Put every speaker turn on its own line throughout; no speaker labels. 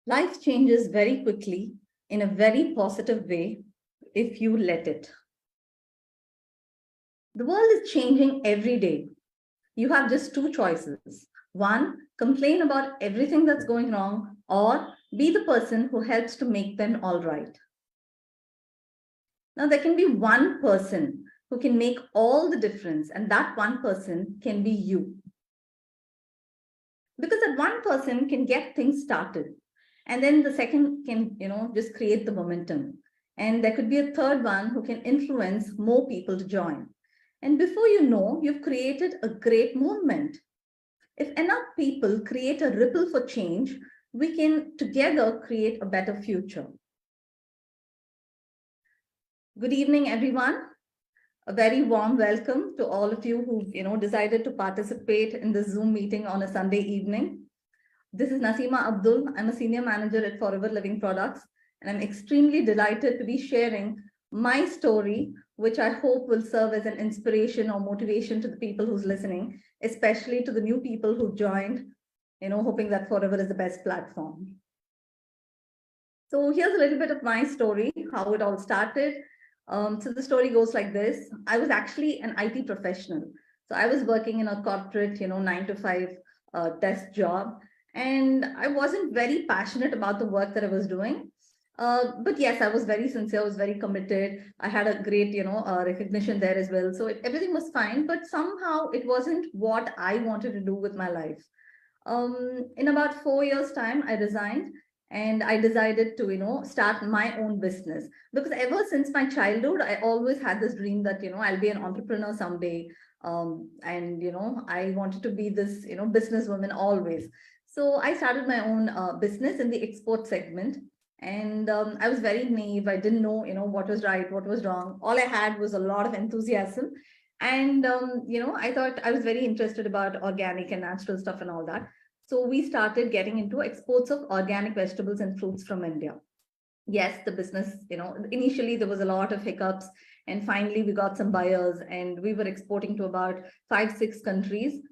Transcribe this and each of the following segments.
Life changes very quickly in a very positive way if you let it. The world is changing every day. You have just two choices. One, complain about everything that's going wrong, or be the person who helps to make them all right. Now, there can be one person who can make all the difference, and that one person can be you. Because that one person can get things started, and then the second can, just create the momentum. And there could be a third one who can influence more people to join. And before you know, you've created a great movement. If enough people create a ripple for change, we can together create a better future. Good evening, everyone. A very warm welcome to all of you who decided to participate in this Zoom meeting on a Sunday evening. This is Naseema Abdul. I'm a senior manager at Forever Living Products, and I'm extremely delighted to be sharing my story, which I hope will serve as an inspiration or motivation to the people who's listening, especially to the new people who joined, hoping that Forever is the best platform. So here's a little bit of my story, how it all started. So the story goes like this. I was actually an IT professional. So I was working in a corporate, 9 to 5 desk job. And I wasn't very passionate about the work that I was doing. But yes, I was very sincere, I was very committed. I had a great, recognition there as well. So everything was fine, but somehow it wasn't what I wanted to do with my life. In about 4 years' time, I resigned and I decided to, start my own business. Because ever since my childhood, I always had this dream that, I'll be an entrepreneur someday. And, I wanted to be this, businesswoman always. So I started my own business in the export segment. And I was very naive. I didn't know, what was right, what was wrong. All I had was a lot of enthusiasm. And, I thought I was very interested about organic and natural stuff and all that. So we started getting into exports of organic vegetables and fruits from India. Yes, the business, initially there was a lot of hiccups, and finally we got some buyers, and we were exporting to about 5, 6 countries,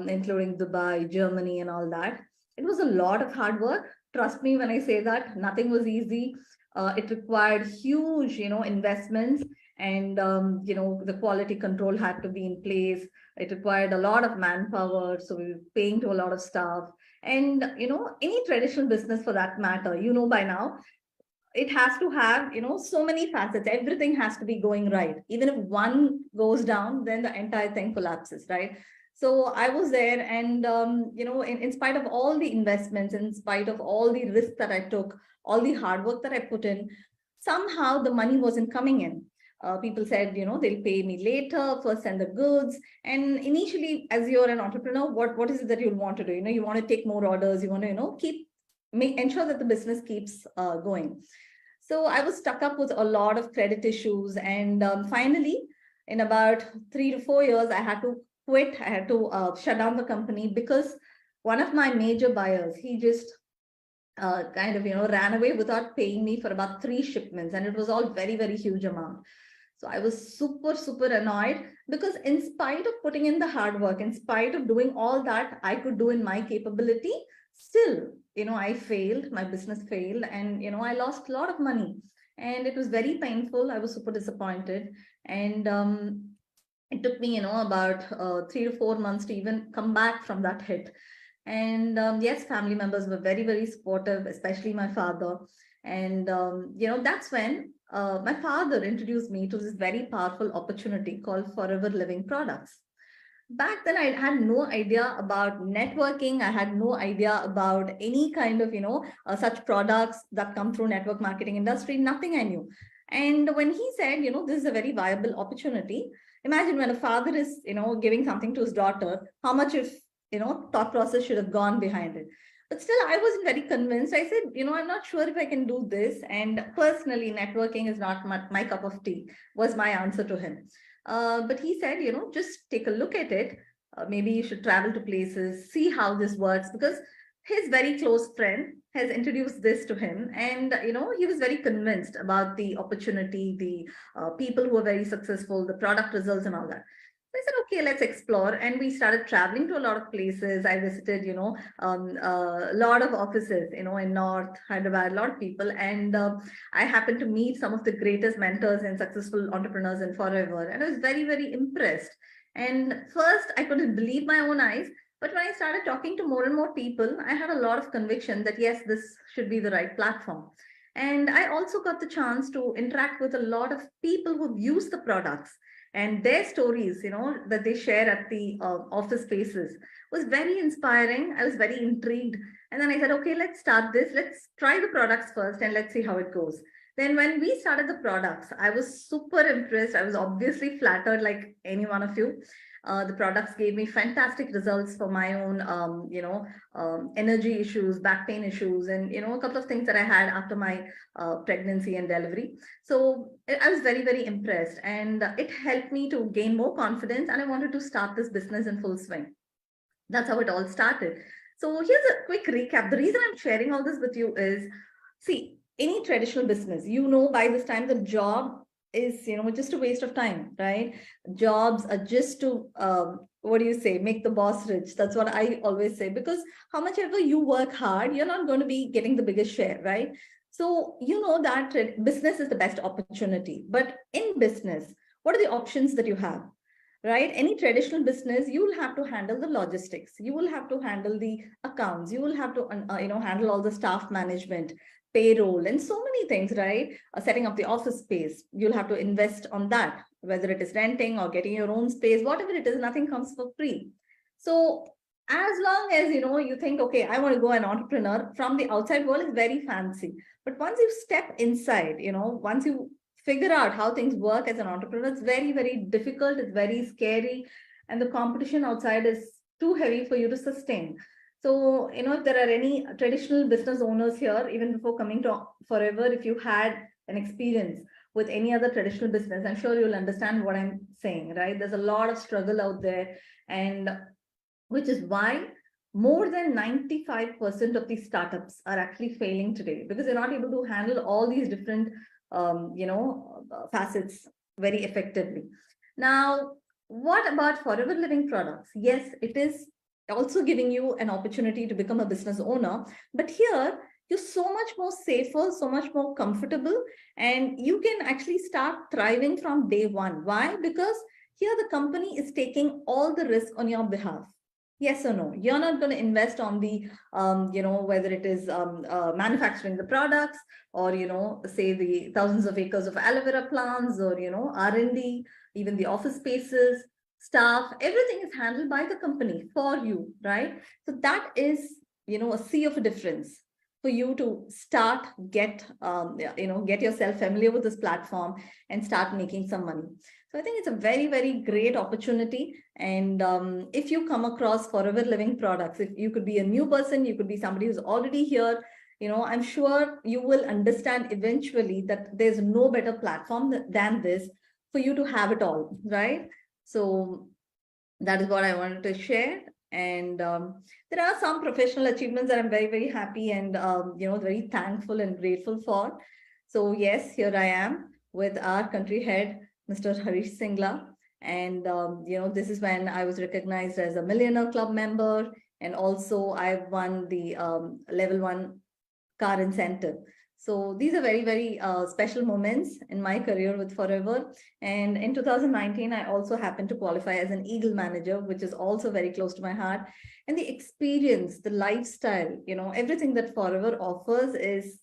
including Dubai, Germany, and all that. It was a lot of hard work. Trust me when I say that nothing was easy. It required huge, investments, and the quality control had to be in place. It required a lot of manpower, so we were paying to a lot of staff. And any traditional business for that matter, by now, it has to have so many facets. Everything has to be going right. Even if one goes down, then the entire thing collapses, right? So I was there, and in spite of all the investments, in spite of all the risks that I took, all the hard work that I put in, somehow the money wasn't coming in. People said, they'll pay me later, first send the goods. And initially, as you're an entrepreneur, what is it that you'll want to do? You want to take more orders, you want to ensure that the business keeps going. So I was stuck up with a lot of credit issues, and finally, in about 3 to 4 years, I had to quit. I had to shut down the company because one of my major buyers, he just kind of ran away without paying me for about 3 shipments, and it was all very, very huge amount. So I was super, super annoyed because in spite of putting in the hard work, in spite of doing all that I could do in my capability, still, I failed, my business failed, and, I lost a lot of money. And it was very painful. I was super disappointed. And it took me, about 3 to 4 months to even come back from that hit. And yes, family members were very, very supportive, especially my father. And, that's when my father introduced me to this very powerful opportunity called Forever Living Products. Back then, I had no idea about networking. I had no idea about any kind of, such products that come through network marketing industry. Nothing I knew. And when he said, this is a very viable opportunity, imagine when a father is, giving something to his daughter, how much if, thought process should have gone behind it. But still, I wasn't very convinced. I said, I'm not sure if I can do this. And personally, networking is not my cup of tea, was my answer to him. But he said, just take a look at it. Maybe you should travel to places, see how this works, because his very close friend has introduced this to him. And, he was very convinced about the opportunity, the people who are very successful, the product results and all that. I said, okay, let's explore. And we started traveling to a lot of places. I visited, a lot of offices, in North Hyderabad, a lot of people. And I happened to meet some of the greatest mentors and successful entrepreneurs in forever. And I was very, very impressed. And first, I couldn't believe my own eyes. But when I started talking to more and more people, I had a lot of conviction that yes, this should be the right platform. And I also got the chance to interact with a lot of people who've used the products, and their stories, that they share at the office spaces was very inspiring. I was very intrigued. And then I said, okay, let's start this. Let's try the products first and let's see how it goes. Then when we started the products, I was super impressed. I was obviously flattered like any one of you. The products gave me fantastic results for my own, energy issues, back pain issues, and, a couple of things that I had after my pregnancy and delivery. So I was very, very impressed, and it helped me to gain more confidence. And I wanted to start this business in full swing. That's how it all started. So here's a quick recap. The reason I'm sharing all this with you is, see, any traditional business, by this time the job is, just a waste of time, right? Jobs are just to, what do you say, make the boss rich. That's what I always say, because how much ever you work hard, you're not going to be getting the biggest share, right? So you know that business is the best opportunity. But in business, what are the options that you have? Right? Any traditional business, you will have to handle the logistics, you will have to handle the accounts, you will have to handle all the staff management, payroll, and so many things, right? Setting up the office space, you'll have to invest on that, whether it is renting or getting your own space, whatever it is, nothing comes for free. So as long as you think, okay, I want to go an entrepreneur, from the outside world is very fancy, but once you step inside, once you figure out how things work as an entrepreneur, it's very, very difficult. It's very scary. And the competition outside is too heavy for you to sustain. So, if there are any traditional business owners here, even before coming to Forever, if you had an experience with any other traditional business, I'm sure you'll understand what I'm saying, right? There's a lot of struggle out there, and which is why more than 95% of these startups are actually failing today, because they're not able to handle all these different facets very effectively. Now, what about Forever Living products? Yes, it is also giving you an opportunity to become a business owner, but here you're so much more safer, so much more comfortable, and you can actually start thriving from day one. Why? Because here the company is taking all the risk on your behalf. Yes or no? You're not going to invest on the, whether it is manufacturing the products, or, say the thousands of acres of aloe vera plants, or, R&D, even the office spaces, staff, everything is handled by the company for you, right? So that is, a sea of a difference for you to start, get yourself familiar with this platform and start making some money. So I think it's a very, very great opportunity. And if you come across Forever Living products, if you could be a new person, you could be somebody who's already here, I'm sure you will understand eventually that there's no better platform than this for you to have it all, right? So that is what I wanted to share. And there are some professional achievements that I'm very, very happy and, very thankful and grateful for. So yes, here I am with our country head, Mr. Harish Singla. And, this is when I was recognized as a Millionaire Club member. And also I've won the level 1 car incentive. So these are very, very special moments in my career with Forever. And in 2019, I also happened to qualify as an Eagle manager, which is also very close to my heart. And the experience, the lifestyle, everything that Forever offers is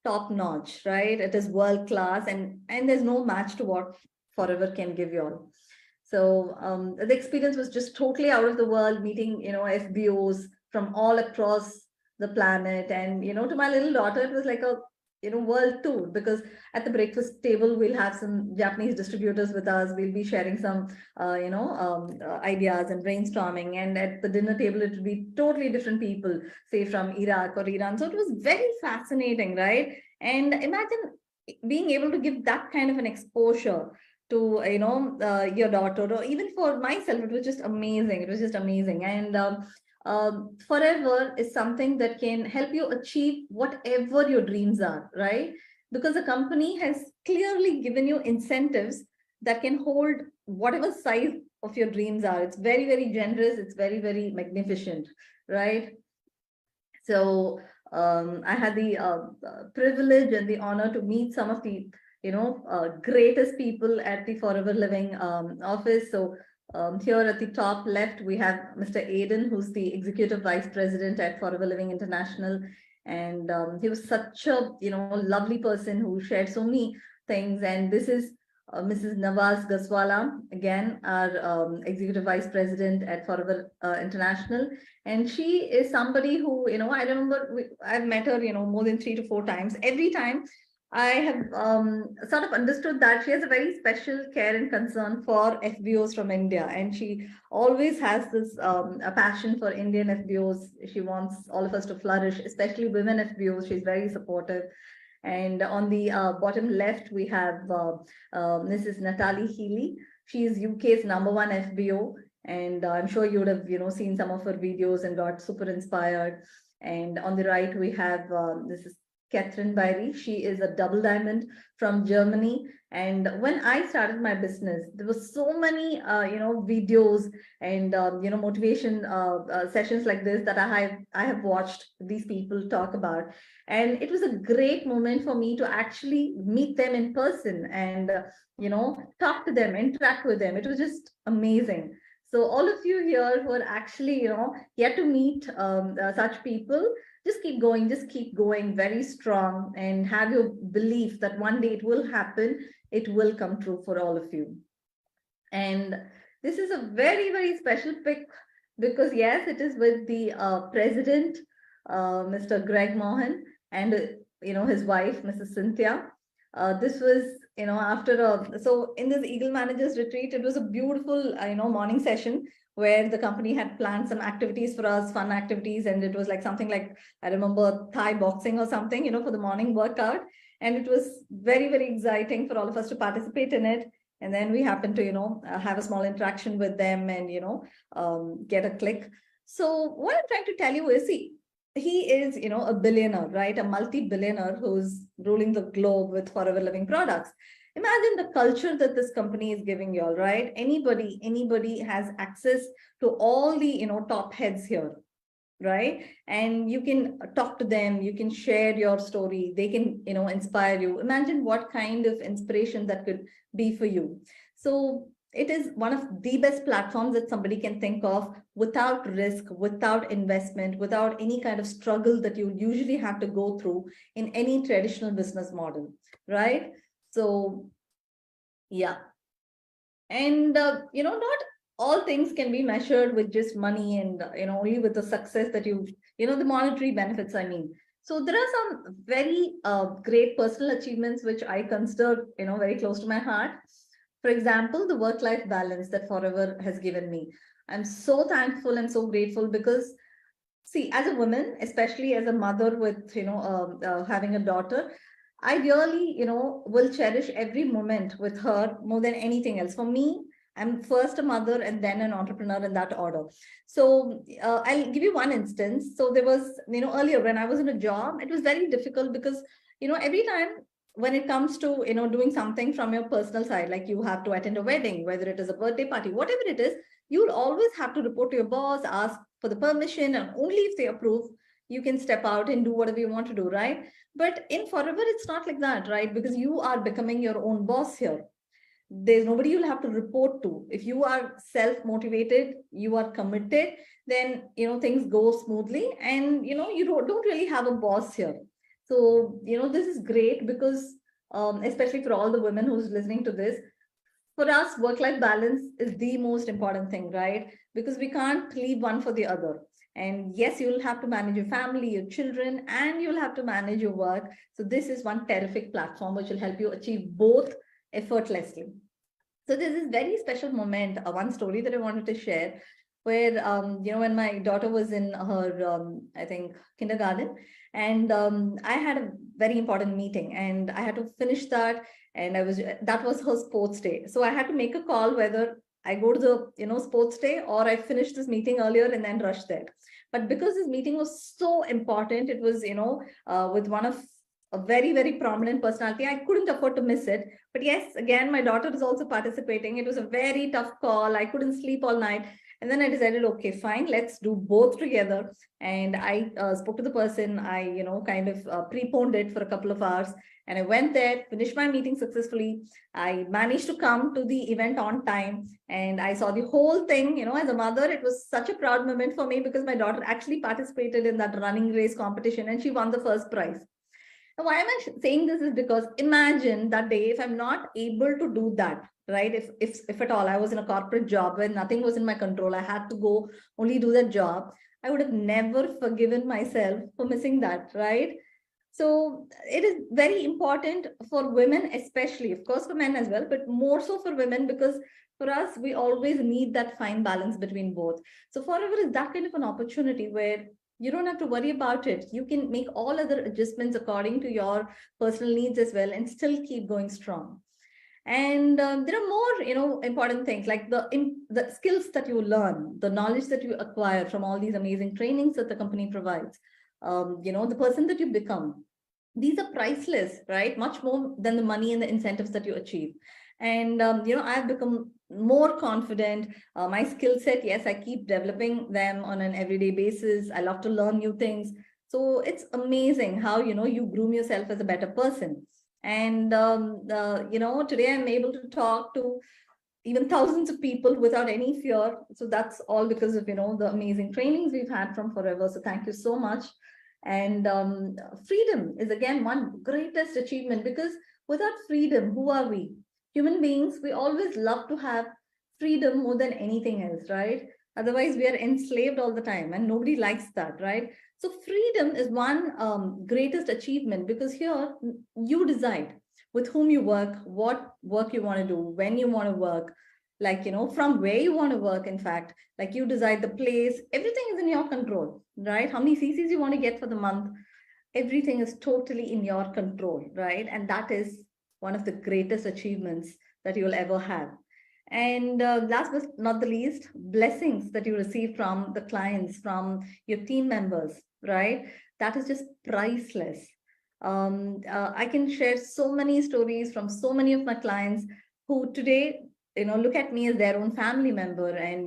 top notch, right? It is world class, and there's no match to what Forever can give you all. So the experience was just totally out of the world, meeting, FBOs from all across the planet. And, to my little daughter, it was like a, world tour, because at the breakfast table, we'll have some Japanese distributors with us. We'll be sharing some, ideas and brainstorming. And at the dinner table, it would be totally different people, say from Iraq or Iran. So it was very fascinating, right? And imagine being able to give that kind of an exposure to your daughter, or even for myself. It was just amazing. It was just amazing. And Forever is something that can help you achieve whatever your dreams are, right? Because the company has clearly given you incentives that can hold whatever size of your dreams are. It's very, very generous. It's very, very magnificent, right? So I had the privilege and the honor to meet some of the, greatest people at the Forever Living office. So here at the top left, we have Mr. Aiden, who's the Executive Vice President at Forever Living International. And he was such a, lovely person who shared so many things. And this is Mrs. Nawaz Gaswala, again, our Executive Vice President at Forever International. And she is somebody who, I remember I've met her, more than 3 to 4 times. Every time I have sort of understood that she has a very special care and concern for FBOs from India. And she always has this a passion for Indian FBOs. She wants all of us to flourish, especially women FBOs. She's very supportive. And on the bottom left, we have Mrs. Natalie Healy. She is UK's #1 FBO. And I'm sure you would have, seen some of her videos and got super inspired. And on the right, we have this is Catherine Bairi. She is a double diamond from Germany. And when I started my business, there were so many, videos and, motivation sessions like this that I have watched these people talk about. And it was a great moment for me to actually meet them in person and, talk to them, interact with them. It was just amazing. So all of you here who are actually, yet to meet such people, just keep going very strong and have your belief that one day it will happen, it will come true for all of you. And this is a very, very special pick because yes, it is with the president, Mr. Greg Mohan, and his wife, Mrs. Cynthia. This was, after so in this Eagle Managers Retreat, it was a beautiful, morning session where the company had planned some activities for us, fun activities. And it was like something like, I remember Thai boxing or something, for the morning workout. And it was very, very exciting for all of us to participate in it. And then we happened to, have a small interaction with them and, get a click. So what I'm trying to tell you is, see, he is, a billionaire, right? A multi-billionaire who's ruling the globe with Forever Living products. Imagine the culture that this company is giving you all, right? Anybody has access to all the, top heads here, right? And you can talk to them, you can share your story, they can, inspire you. Imagine what kind of inspiration that could be for you. So it is one of the best platforms that somebody can think of without risk, without investment, without any kind of struggle that you usually have to go through in any traditional business model, right? So, yeah. And, not all things can be measured with just money and, only with the success that the monetary benefits, I mean. So there are some very great personal achievements, which I consider, very close to my heart. For example, the work-life balance that Forever has given me. I'm so thankful and so grateful because, see, as a woman, especially as a mother with, having a daughter, I really, will cherish every moment with her more than anything else. For me, I'm first a mother and then an entrepreneur in that order. So I'll give you one instance. So there was, earlier when I was in a job, it was very difficult because, every time when it comes to, doing something from your personal side, like you have to attend a wedding, whether it is a birthday party, whatever it is, you'll always have to report to your boss, ask for the permission, and only if they approve, you can step out and do whatever you want to do, right? But in Forever, it's not like that, right? Because you are becoming your own boss here. There's nobody you'll have to report to. If you are self-motivated, you are committed, then, things go smoothly and, you don't really have a boss here. So, this is great because, especially for all the women who's listening to this, for us, work-life balance is the most important thing, right? Because we can't leave one for the other. And yes, you'll have to manage your family, your children, and you'll have to manage your work. So this is one terrific platform which will help you achieve both effortlessly. So there's this very special moment, one story that I wanted to share, where when my daughter was in her I think kindergarten, and I had a very important meeting and I had to finish that, and that was her sports day. So I had to make a call whether I go to the sports day or I finish this meeting earlier and then rush there. But because this meeting was so important, it was with one of a very, very prominent personality. I couldn't afford to miss it. But yes, again, my daughter is also participating. It was a very tough call. I couldn't sleep all night. And then I decided, okay, fine, let's do both together. And I spoke to the person. I, kind of preponed it for a couple of hours. And I went there, finished my meeting successfully. I managed to come to the event on time. And I saw the whole thing, as a mother, it was such a proud moment for me because my daughter actually participated in that running race competition and she won the first prize. Now, why am I saying this is because imagine that day if I'm not able to do that, right? If at all I was in a corporate job where nothing was in my control, I had to go only do that job, I would have never forgiven myself for missing that, right? So it is very important for women, especially, of course, for men as well, but more so for women because for us, we always need that fine balance between both. So forever is that kind of an opportunity where you don't have to worry about it. You can make all other adjustments according to your personal needs as well and still keep going strong. And there are more, important things like the skills that you learn, the knowledge that you acquire from all these amazing trainings that the company provides. The person that you become. These are priceless, right? Much more than the money and the incentives that you achieve. And I've become more confident. My skill set, yes, I keep developing them on an everyday basis. I love to learn new things. So it's amazing how you groom yourself as a better person. And today I'm able to talk to even thousands of people without any fear. So that's all because of the amazing trainings we've had from Forever. So thank you so much. And freedom is again one greatest achievement because without freedom, who are we? Human beings, we always love to have freedom more than anything else, right? Otherwise, we are enslaved all the time and nobody likes that, right? So freedom is one greatest achievement because here you decide with whom you work, what work you want to do, when you want to work, like, from where you want to work, in fact, like you decide the place, everything is in your control, right? How many CCs you want to get for the month, everything is totally in your control, right? And that is one of the greatest achievements that you'll ever have. And last but not the least, blessings that you receive from the clients, from your team members, right? That is just priceless. I can share so many stories from so many of my clients who today look at me as their own family member, and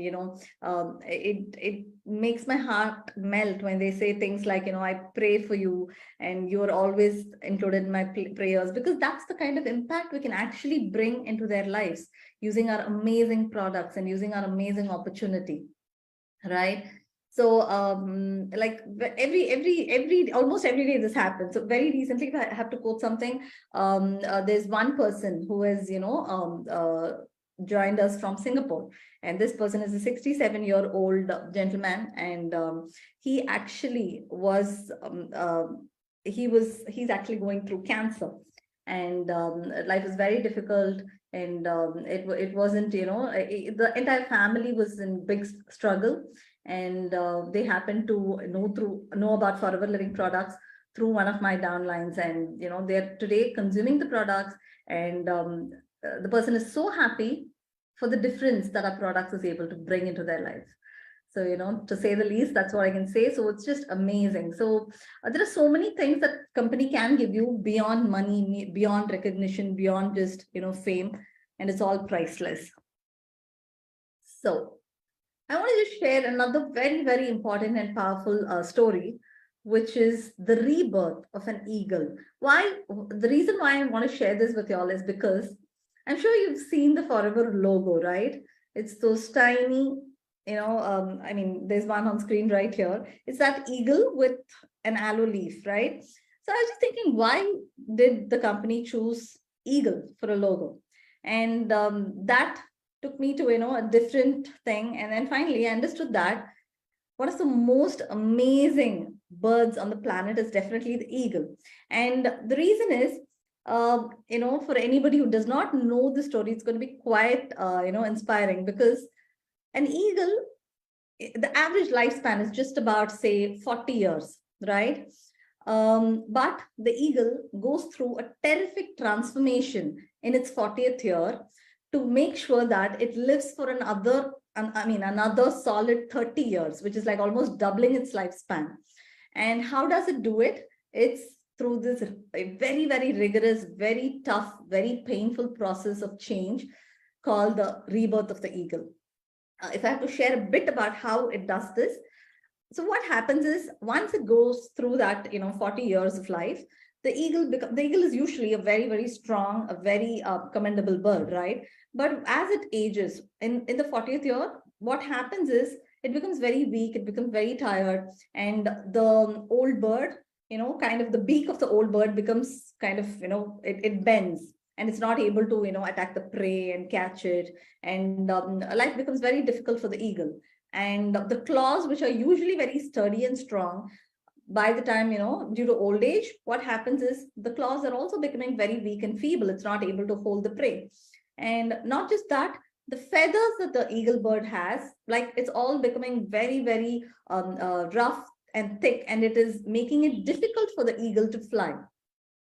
it makes my heart melt when they say things like, I pray for you and you're always included in my prayers, because that's the kind of impact we can actually bring into their lives using our amazing products and using our amazing opportunity, right? So like every almost every day this happens. So very recently, if I have to quote something, there's one person who has joined us from Singapore, and this person is a 67-year-old gentleman, and he actually was he's actually going through cancer, and life is very difficult, and it wasn't, the entire family was in big struggle, and they happened to know about Forever Living products through one of my downlines, and they're today consuming the products, and the person is so happy for the difference that our products is able to bring into their lives. So, to say the least, that's what I can say. So it's just amazing. So there are so many things that company can give you beyond money, beyond recognition, beyond just, fame, and it's all priceless. So I want to just share another very, very important and powerful story, which is the rebirth of an eagle. Why? The reason why I want to share this with y'all is because I'm sure you've seen the Forever logo, right? It's those tiny, I mean, there's one on screen right here. It's that eagle with an aloe leaf, right? So I was just thinking, why did the company choose eagle for a logo? And that took me to, a different thing. And then finally I understood that one of the most amazing birds on the planet is definitely the eagle. And the reason is, for anybody who does not know the story, it's going to be quite, inspiring, because an eagle, the average lifespan is just about, say, 40 years, right? But the eagle goes through a terrific transformation in its 40th year to make sure that it lives for another solid 30 years, which is like almost doubling its lifespan. And how does it do it? It's through this a very, very rigorous, very tough, very painful process of change called the rebirth of the eagle. If I have to share a bit about how it does this, so what happens is once it goes through that 40 years of life, the eagle is usually a very, very strong, a very commendable bird, right? But as it ages in the 40th year, what happens is it becomes very weak, it becomes very tired, and the old bird, kind of the beak of the old bird becomes kind of, it bends, and it's not able to attack the prey and catch it, and life becomes very difficult for the eagle. And the claws, which are usually very sturdy and strong, by the time, due to old age, what happens is the claws are also becoming very weak and feeble. It's not able to hold the prey. And not just that, the feathers that the eagle bird has, like, it's all becoming very, very rough and thick, and it is making it difficult for the eagle to fly.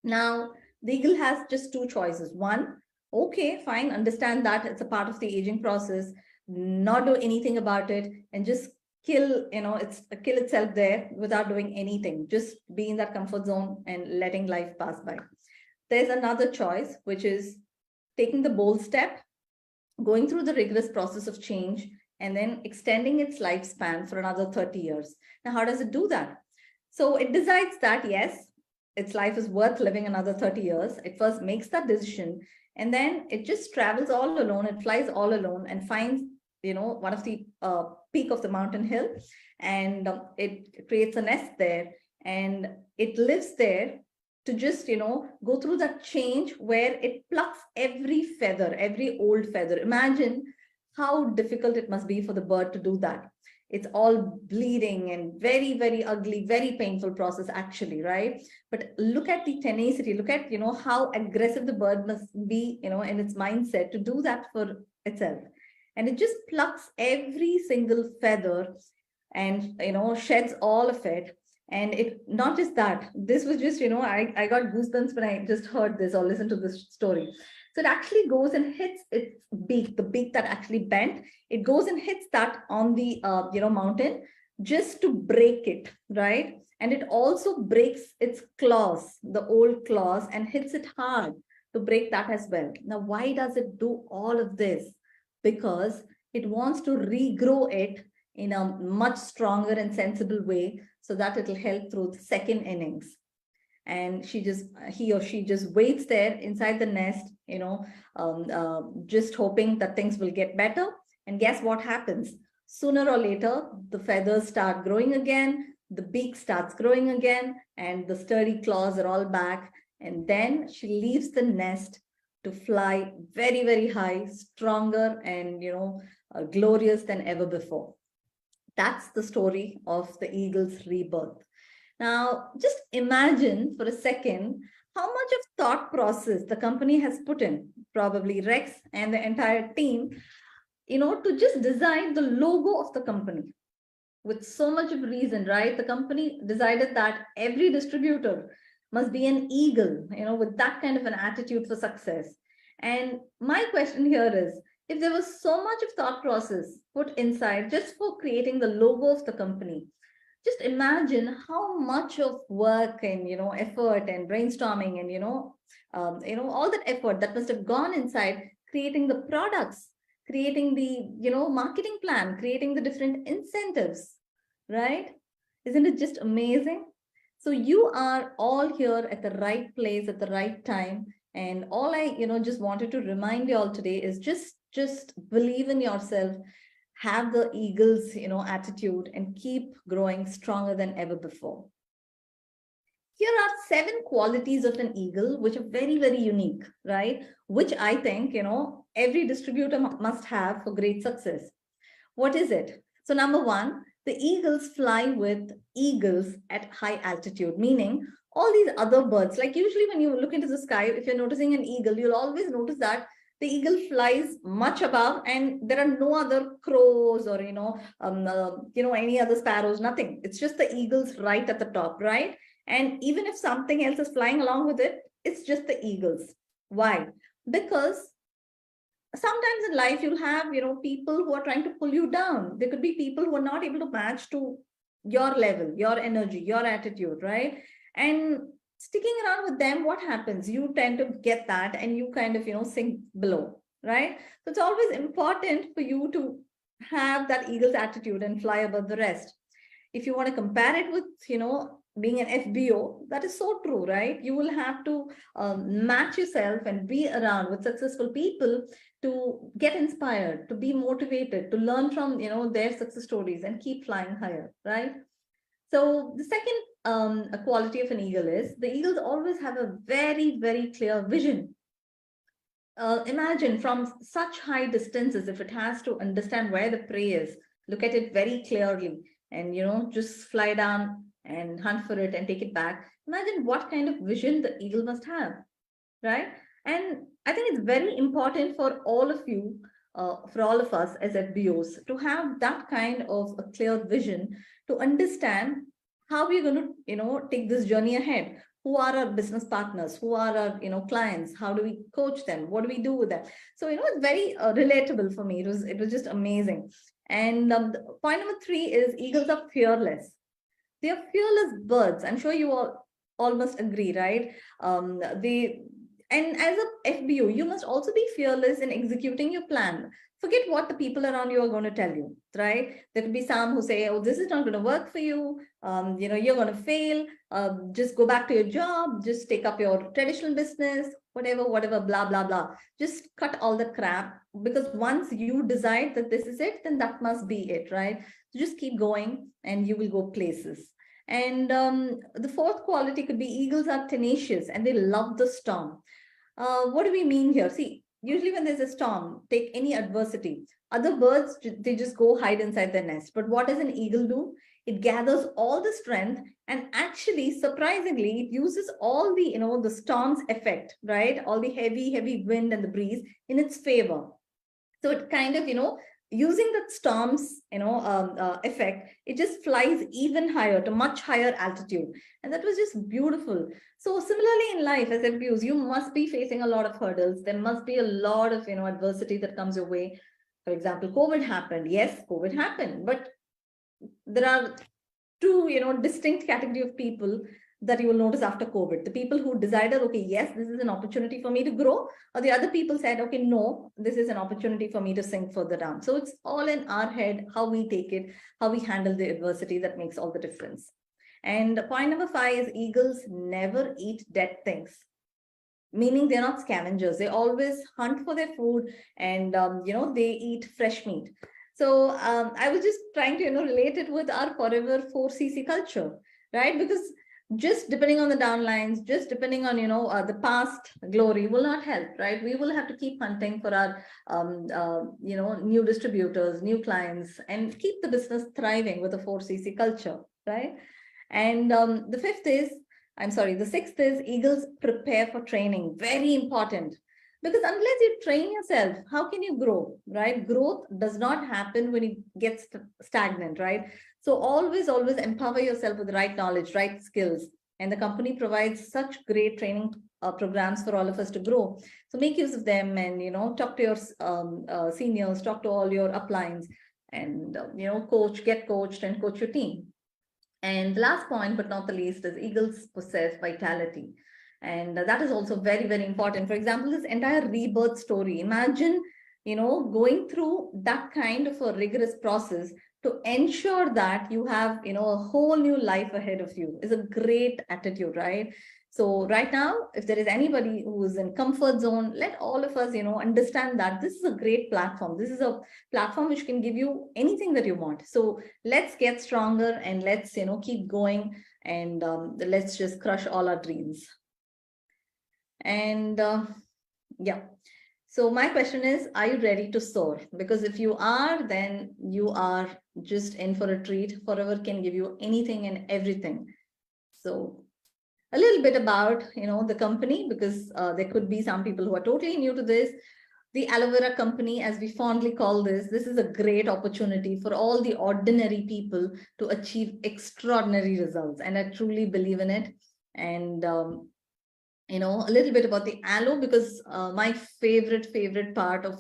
Now, the eagle has just two choices. One, okay, fine, understand that it's a part of the aging process, not do anything about it, and just kill itself there without doing anything, just be in that comfort zone and letting life pass by. There's another choice, which is taking the bold step, going through the rigorous process of change, and then extending its lifespan for another 30 years. Now, how does it do that? So it decides that, yes, its life is worth living another 30 years. It first makes that decision, and then it just travels all alone. It flies all alone and finds, one of the peak of the mountain hill, and it creates a nest there, and it lives there to just, go through that change where it plucks every feather, every old feather. Imagine how difficult it must be for the bird to do that. It's all bleeding and very, very ugly, very painful process actually, right? But look at the tenacity, look at, how aggressive the bird must be, in its mindset to do that for itself. And it just plucks every single feather and, sheds all of it. And it, not just that, this was just, I got goosebumps when I just heard this or listened to this story. So it actually goes and hits its beak, the beak that actually bent. It goes and hits that on the, mountain just to break it, right? And it also breaks its claws, the old claws, and hits it hard to break that as well. Now, why does it do all of this? Because it wants to regrow it in a much stronger and sensible way so that it'll help through the second innings. And he or she just waits there inside the nest, just hoping that things will get better. And guess what happens? Sooner or later, the feathers start growing again, the beak starts growing again, and the sturdy claws are all back. And then she leaves the nest to fly very, very high, stronger, and, glorious than ever before. That's the story of the eagle's rebirth. Now, just imagine for a second how much of thought process the company has put in, probably Rex and the entire team, to just design the logo of the company with so much of reason, right? The company decided that every distributor must be an eagle, with that kind of an attitude for success. And my question here is, if there was so much of thought process put inside just for creating the logo of the company, just imagine how much of work and effort and brainstorming and all that effort that must have gone inside creating the products, creating the marketing plan, creating the different incentives, right? Isn't it just amazing? So you are all here at the right place at the right time, and all I just wanted to remind you all today is just believe in yourself, have the eagle's attitude, and keep growing stronger than ever before. Here are 7 qualities of an eagle which are very, very unique, right? Which I think every distributor must have for great success. What is it? So number 1, the eagles fly with eagles at high altitude, meaning all these other birds, like usually when you look into the sky, if you're noticing an eagle, you'll always notice that the eagle flies much above, and there are no other crows or any other sparrows, nothing. It's just the eagles right at the top, right? And even if something else is flying along with it, it's just the eagles. Why? Because sometimes in life you'll have people who are trying to pull you down. There could be people who are not able to match to your level, your energy, your attitude, right? And sticking around with them, what happens? You tend to get that and you kind of, sink below, right? So it's always important for you to have that eagle's attitude and fly above the rest. If you want to compare it with, being an FBO, that is so true, right? You will have to match yourself and be around with successful people to get inspired, to be motivated, to learn from, their success stories and keep flying higher, right? So the second quality of an eagle is the eagles always have a very, very clear vision. Imagine from such high distances, if it has to understand where the prey is, look at it very clearly and, just fly down and hunt for it and take it back. Imagine what kind of vision the eagle must have, right? And I think it's very important for all of you, for all of us as FBOs, to have that kind of a clear vision to understand how we're going to, take this journey ahead. Who are our business partners? Who are our, clients? How do we coach them? What do we do with them? So, it's very relatable for me. It was just amazing. And point number 3 is eagles are fearless. They are fearless birds. I'm sure you all must agree, right? And as a FBO, you must also be fearless in executing your plan. Forget what the people around you are going to tell you, right? There could be some who say, oh, this is not going to work for you. You're going to fail. Just go back to your job. Just take up your traditional business, whatever, blah, blah, blah. Just cut all the crap, because once you decide that this is it, then that must be it, right? So just keep going and you will go places. And the fourth quality could be eagles are tenacious and they love the storm. What do we mean here? See, usually when there's a storm, take any adversity, other birds, they just go hide inside their nest. But what does an eagle do? It gathers all the strength and actually, surprisingly, it uses all the, the storm's effect, right? All the heavy wind and the breeze in its favor. So it kind of, using that storm's, effect, it just flies even higher to much higher altitude. And that was just beautiful. So similarly in life as FBOs, you must be facing a lot of hurdles. There must be a lot of, adversity that comes your way. For example, COVID happened. Yes, COVID happened, but there are two, distinct category of people that you will notice after COVID. The people who decided, okay, yes, this is an opportunity for me to grow, or the other people said, okay, no, this is an opportunity for me to sink further down. So it's all in our head, how we take it, how we handle the adversity, that makes all the difference. And point number 5 is eagles never eat dead things, meaning they're not scavengers. They always hunt for their food and, they eat fresh meat. So I was just trying to, relate it with our forever 4cc culture, right? Because just depending on the downlines, just depending on, the past glory will not help, right? We will have to keep hunting for our, new distributors, new clients, and keep the business thriving with a 4cc culture, right? And the sixth is eagles prepare for training. Very important. Because unless you train yourself, how can you grow, right? Growth does not happen when you get stagnant, right? So always empower yourself with the right knowledge, right skills. And the company provides such great training programs for all of us to grow. So make use of them and, talk to your seniors, talk to all your uplines and, get coached and coach your team. And the last point, but not the least, is eagles possess vitality. And that is also very, very important. For example, this entire rebirth story, imagine, going through that kind of a rigorous process to ensure that you have, a whole new life ahead of you is a great attitude, right? So right now, if there is anybody who is in comfort zone, let all of us, understand that this is a great platform. This is a platform which can give you anything that you want. So let's get stronger and let's, keep going and let's just crush all our dreams. And yeah. So my question is, are you ready to soar? Because if you are, then you are just in for a treat. Forever can give you anything and everything. So a little bit about, the company, because there could be some people who are totally new to this. The aloe vera company, as we fondly call this is a great opportunity for all the ordinary people to achieve extraordinary results. And I truly believe in it. And a little bit about the aloe, because my favorite part of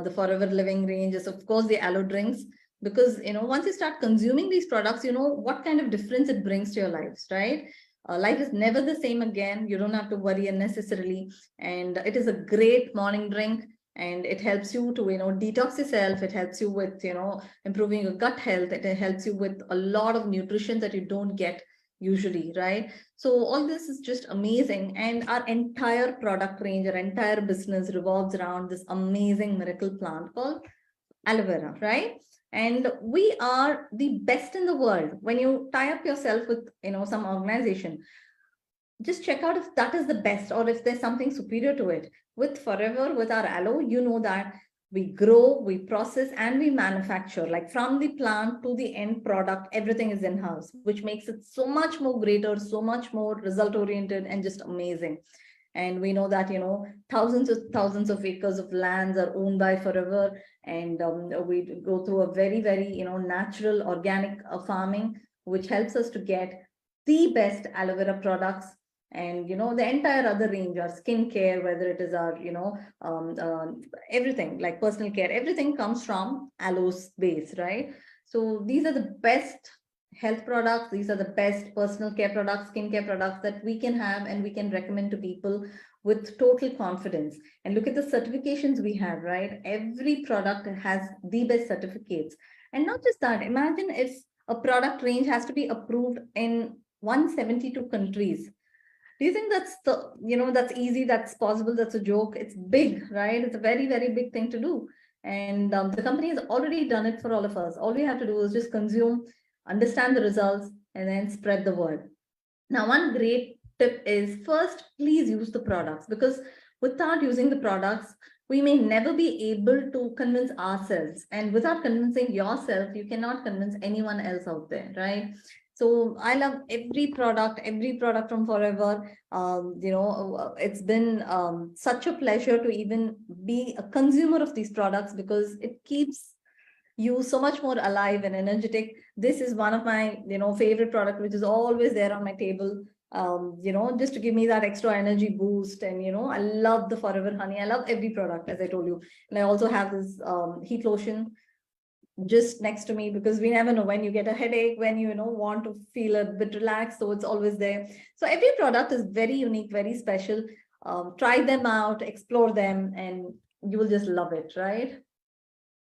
the Forever Living range is, of course, the aloe drinks. Because, once you start consuming these products, what kind of difference it brings to your lives, right? Life is never the same again. You don't have to worry unnecessarily. And it is a great morning drink. And it helps you to, detox yourself. It helps you with, improving your gut health. It helps you with a lot of nutrition that you don't get usually, right? So all this is just amazing. And our entire product range, our entire business revolves around this amazing miracle plant called aloe vera, right? And we are the best in the world. When you tie up yourself with, some organization, just check out if that is the best or if there's something superior to it. With Forever, with our aloe, you know that we grow, we process, and we manufacture. Like from the plant to the end product, everything is in-house, which makes it so much more greater, so much more result-oriented, and just amazing. And we know that, thousands of acres of lands are owned by Forever. And we go through a very, very, natural organic farming, which helps us to get the best aloe vera products. And the entire other range, our skincare, whether it is our everything like personal care, everything comes from aloe's base, right? So these are the best health products, these are the best personal care products, skincare products that we can have and we can recommend to people with total confidence. And look at the certifications we have, right? Every product has the best certificates. And not just that, imagine if a product range has to be approved in 172 countries. Do you think that's easy, that's possible, that's a joke? It's big, right? It's a very, very big thing to do. And the company has already done it for all of us. All we have to do is just consume, understand the results, and then spread the word. Now, one great tip is first, please use the products, because without using the products, we may never be able to convince ourselves. And without convincing yourself, you cannot convince anyone else out there, right? So I love every product from Forever. It's been such a pleasure to even be a consumer of these products because it keeps you so much more alive and energetic. This is one of my, favorite product, which is always there on my table, just to give me that extra energy boost. And, I love the Forever Honey. I love every product, as I told you. And I also have this heat lotion just next to me because we never know when you get a headache, when you want to feel a bit relaxed. So it's always there. So every product is very unique, very special. Try them out, explore them, and you will just love it, right?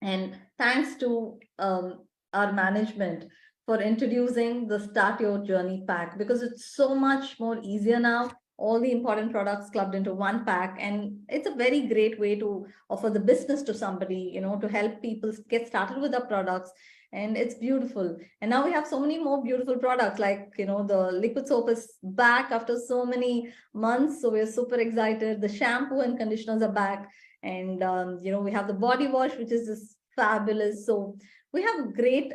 And thanks to our management for introducing the Start Your Journey pack, because it's so much more easier now. All the important products clubbed into one pack. And it's a very great way to offer the business to somebody, to help people get started with the products. And it's beautiful. And now we have so many more beautiful products, like, the liquid soap is back after so many months. So we're super excited. The shampoo and conditioners are back. And, we have the body wash, which is just fabulous. So we have great,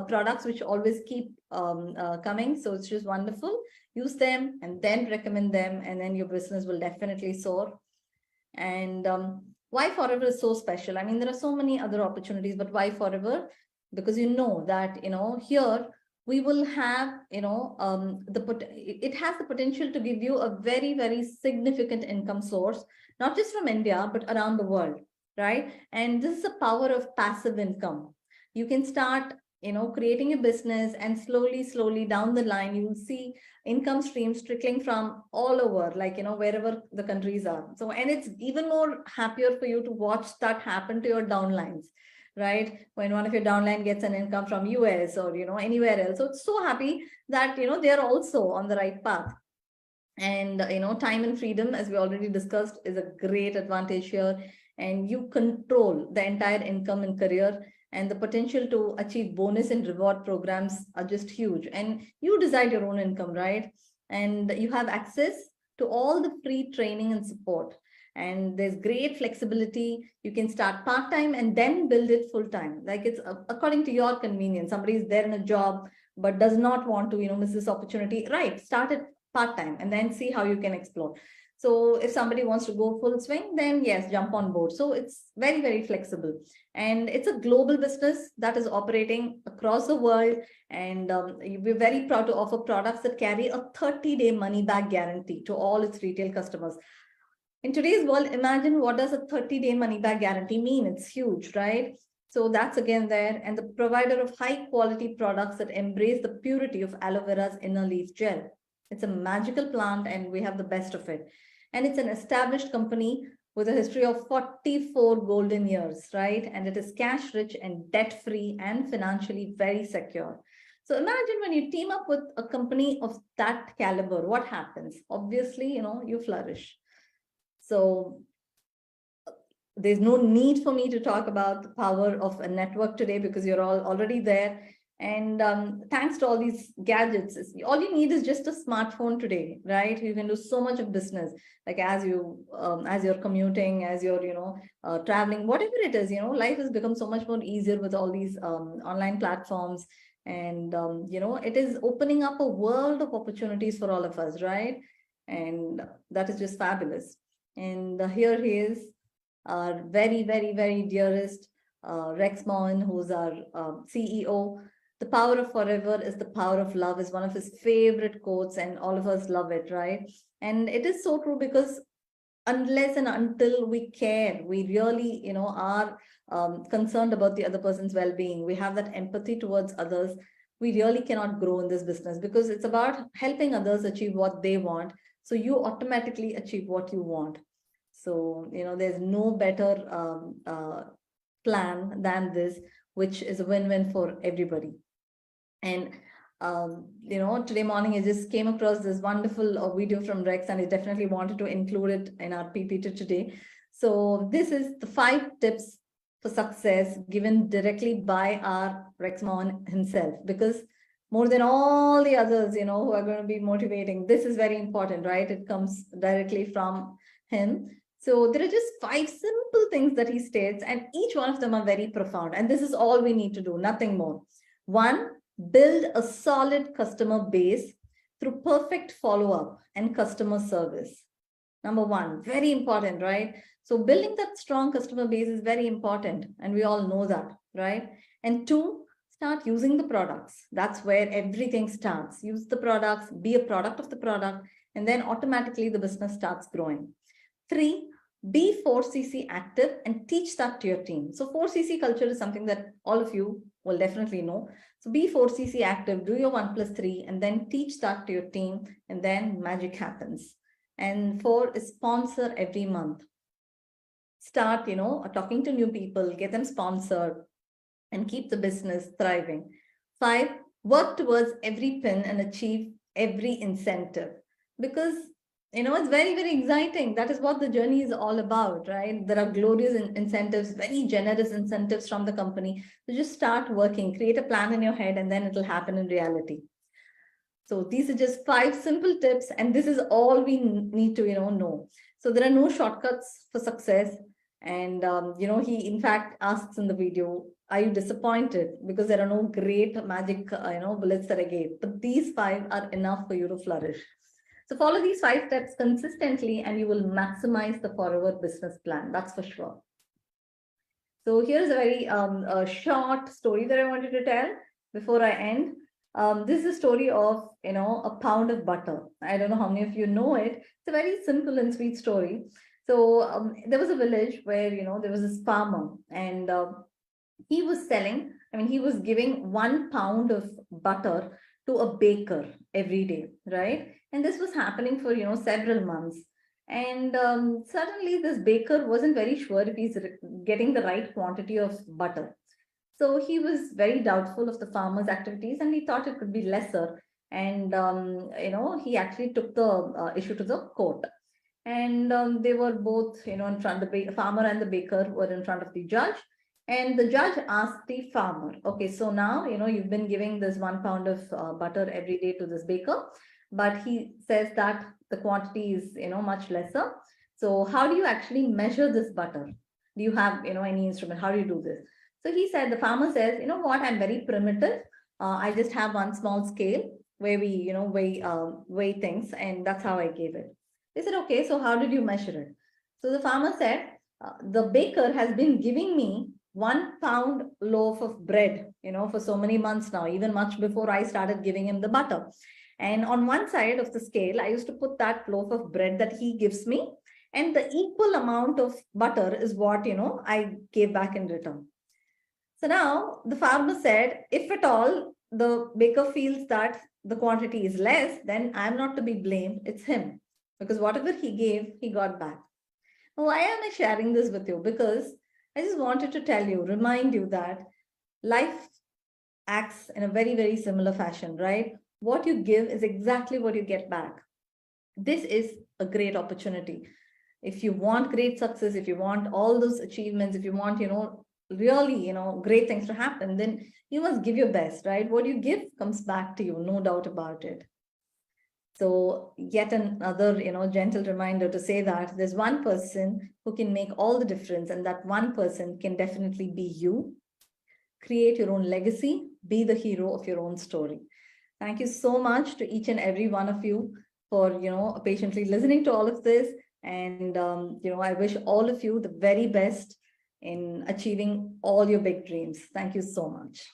products which always keep coming. So it's just wonderful. Use them and then recommend them, and then your business will definitely soar. And why Forever is so special? I mean, there are so many other opportunities, but why Forever? Because that, here we will have, it has the potential to give you a very, very significant income source, not just from India, but around the world, right? And this is the power of passive income. You can start, creating a business, and slowly down the line, you will see income streams trickling from all over, like, wherever the countries are. So, and it's even more happier for you to watch that happen to your downlines, right? When one of your downline gets an income from US or, anywhere else. So it's so happy that, they're also on the right path. And, time and freedom, as we already discussed, is a great advantage here. And you control the entire income and career, and the potential to achieve bonus and reward programs are just huge. And you decide your own income, right? And you have access to all the free training and support. And there's great flexibility. You can start part-time and then build it full-time. Like, it's according to your convenience. Somebody is there in a job, but does not want to, miss this opportunity. Right, start it part-time and then see how you can explore. So if somebody wants to go full swing, then yes, jump on board. So it's very, very flexible. And it's a global business that is operating across the world. And we're very proud to offer products that carry a 30-day money-back guarantee to all its retail customers. In today's world, imagine what does a 30-day money-back guarantee mean? It's huge, right? So that's again there. And the provider of high-quality products that embrace the purity of aloe vera's inner leaf gel. It's a magical plant and we have the best of it. And it's an established company with a history of 44 golden years, right? And it is cash rich and debt free and financially very secure. So imagine when you team up with a company of that caliber, what happens? Obviously, you flourish. So there's no need for me to talk about the power of a network today because you're all already there. And thanks to all these gadgets, all you need is just a smartphone today, right? You can do so much of business, like as you're commuting, as you're, traveling, whatever it is, life has become so much more easier with all these online platforms. And, it is opening up a world of opportunities for all of us, right? And that is just fabulous. And here he is, our very, very, very dearest Rex Mohan, who's our CEO. The power of forever is the power of love is one of his favorite quotes, and all of us love it, right? And it is so true because unless and until we care, we really, are concerned about the other person's well-being, we have that empathy towards others, we really cannot grow in this business because it's about helping others achieve what they want. So you automatically achieve what you want. So, there's no better plan than this, which is a win-win for everybody. And, today morning I just came across this wonderful video from Rex, and I definitely wanted to include it in our PPT today. So this is the 5 tips for success given directly by our Rex Mohan himself, because more than all the others, who are going to be motivating, this is very important, right? It comes directly from him. So there are just 5 simple things that he states, and each one of them are very profound. And this is all we need to do, nothing more. 1, build a solid customer base through perfect follow-up and customer service. Number 1, very important, right? So building that strong customer base is very important, and we all know that, right? And 2, start using the products. That's where everything starts. Use the products, be a product of the product, and then automatically the business starts growing. 3, be 4cc active and teach that to your team. So 4cc culture is something that all of you will definitely know. So be 4cc active, do your 1+3, and then teach that to your team, and then magic happens. And 4 is sponsor every month. Start, talking to new people, get them sponsored, and keep the business thriving. 5, work towards every pin and achieve every incentive, because it's very, very exciting. That is what the journey is all about, right? There are glorious incentives, very generous incentives from the company. So just start working, create a plan in your head, and then it'll happen in reality. So these are just 5 simple tips, and this is all we need to, know. So there are no shortcuts for success. And, he in fact asks in the video, are you disappointed? Because there are no great magic, bullets that I gave, but these 5 are enough for you to flourish. So follow these 5 steps consistently and you will maximize the forever business plan. That's for sure. So here's a very short story that I wanted to tell before I end. This is a story of, a pound of butter. I don't know how many of you know it. It's a very simple and sweet story. So there was a village where, there was this farmer, and he was selling, he was giving 1 pound of butter to a baker every day, right? And this was happening for, several months. And suddenly this baker wasn't very sure if he's getting the right quantity of butter. So he was very doubtful of the farmer's activities, and he thought it could be lesser. And, he actually took the issue to the court. And they were both, in front of the farmer and the baker were in front of the judge. And the judge asked the farmer, okay, so now, you've been giving this 1 pound of butter every day to this baker, but he says that the quantity is, much lesser. So how do you actually measure this butter? Do you have, any instrument? How do you do this? So he said, the farmer says, what, I'm very primitive. I just have 1 small scale where we, weigh things, and that's how I gave it. They said, okay, so how did you measure it? So the farmer said, the baker has been giving me 1 pound loaf of bread, for so many months now, even much before I started giving him the butter. And on one side of the scale, I used to put that loaf of bread that he gives me, and the equal amount of butter is what, I gave back in return. So now the farmer said, if at all the baker feels that the quantity is less, then I'm not to be blamed, it's him. Because whatever he gave, he got back. Why am I sharing this with you? Because I just wanted to tell you, remind you that life acts in a very, very similar fashion, right? What you give is exactly what you get back. This is a great opportunity. If you want great success, if you want all those achievements, if you want, really, great things to happen, then you must give your best, right? What you give comes back to you, no doubt about it. So yet another, gentle reminder to say that there's one person who can make all the difference, and that one person can definitely be you. Create your own legacy, be the hero of your own story. Thank you so much to each and every one of you for, patiently listening to all of this. And, I wish all of you the very best in achieving all your big dreams. Thank you so much.